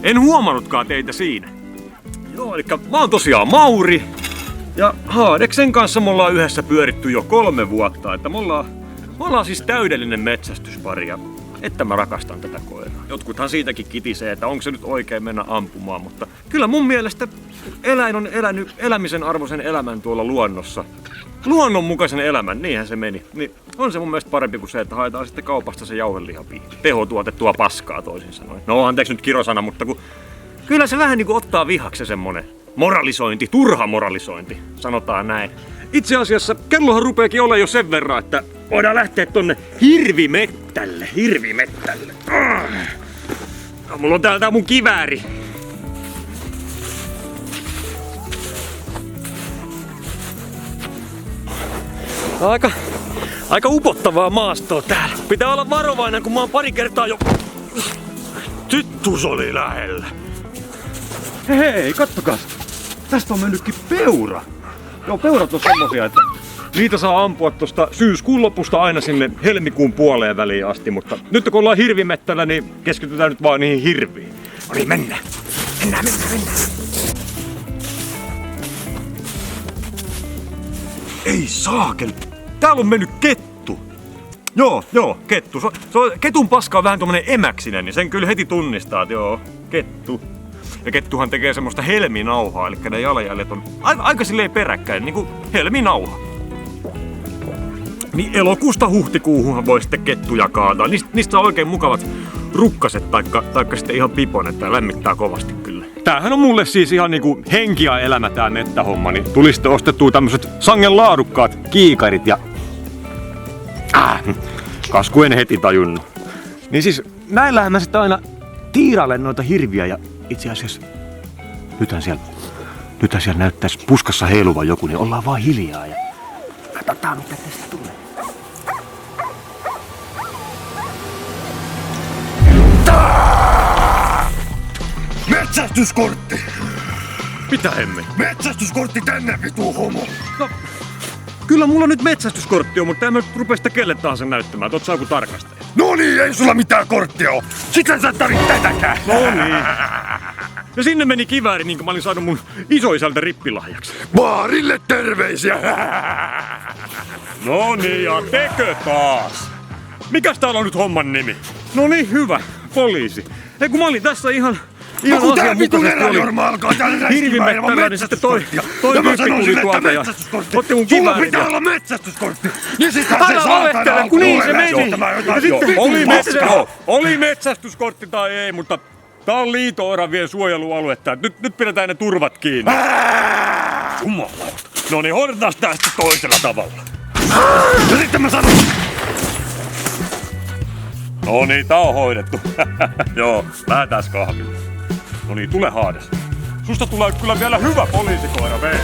En huomannutkaan teitä siinä. Joo, eli mä oon tosiaan Mauri. Ja Haadeksen kanssa me ollaan yhdessä pyöritty jo 3 vuotta. Että me ollaan siis täydellinen metsästyspari. Ja että mä rakastan tätä koiraa. Jotkuthan siitäkin kitisee, että onko se nyt oikein mennä ampumaan. Mutta kyllä mun mielestä eläin on elänyt elämisen arvoisen elämän tuolla luonnossa. Luonnonmukaisen elämän, niinhän se meni. Niin on se mun mielestä parempi kuin se, että haetaan sitten kaupasta se jauhelihapiiri. Tehotuotettua paskaa toisin sanoen. No anteeksi nyt kirosana, mutta kyllä se vähän niinku ottaa vihaksi semmonen moralisointi, turha moralisointi, sanotaan näin. Itse asiassa kellohan rupeekin olla jo sen verran, että voidaan lähteä tonne hirvimettälle. No, mulla on täältä mun kivääri. Aika upottavaa maastoa täällä. Pitää olla varovainen, kun mä oon pari kertaa jo... Tyttus oli lähellä. Hei, kattokaa. Tästä on mennytkin peura. Joo, peurat on semmosia, että niitä saa ampua tosta syyskuun lopusta aina sinne helmikuun puoleen väliin asti. Mutta nyt kun ollaan hirvimettällä, niin keskitytään nyt vaan niihin hirviin. No niin, mennään. Ei saakeli. Täällä on mennyt kettu. Joo, kettu. Ketun paska on vähän tommonen emäksinen, niin sen kyllä heti tunnistaa, että joo, kettu. Ja kettuhan tekee semmoista helminauhaa, eli ne jalanjäljet on aika silleen peräkkäin, niinku helminauha. Niin elokuusta huhtikuuhunhan voi sitten kettuja kaataa. Niistä on oikein mukavat rukkaset taikka sitten ihan pipon, että lämmittää kovasti kyllä. Tämähän on mulle siis ihan niinku henki ja elämä tää mettähomma, niin tuli sitten ostettua tämmöset sangen laadukkaat kiikarit ja... kasku en heti tajunnut. Niin siis näillähän mä sitten aina tiirailen noita hirviä ja itse asiassa nythän siellä näyttäisi puskassa heiluvan joku, niin ollaan vaan hiljaa ja katsotaan mitä tästä tulee. Metsästyskortti! Mitä hemmi? Metsästyskortti tänne, vitu homo! No, kyllä mulla nyt metsästyskortti on, mutta en mä nyt rupea sitä kelle tahansa näyttämään, että oot sä joku tarkastaja. No niin, ei sulla mitään korttia oo! Sitten sä tarvit tätäkään! No niin. Ja sinne meni kivääri, niin kuin mä olin saanut mun isoisältä rippilahjaksi. Baarille terveisiä! No niin, ja tekö taas? Mikäs täällä on nyt homman nimi? No niin, hyvä, poliisi. Ei kun mä olin tässä ihan kun tää vitun eränorma alkaa täällä räiskimään ilman niin sitten toi ja mä tyyppi sanon tuli sille, että tuolta ja metsästyskortti! otti mun Sulla kiväärin pitää ja... olla metsästyskortti! Niin sittenhän se Älä saatana valehtele, kun niin se meni! Ja sitten oli metsästyskortti tai ei, mutta tää on liito-oravien suojelualuetta. Nyt pidetään ne turvat kiinni. Jumalauta. No niin, hoidetaan sitä sitten toisella tavalla. Ja sitten mä sanon... No niin, tää on hoidettu. Joo, lähdetään kahville. No niin, tule Haades. Susta tulee kyllä vielä hyvä poliisikoira, vei.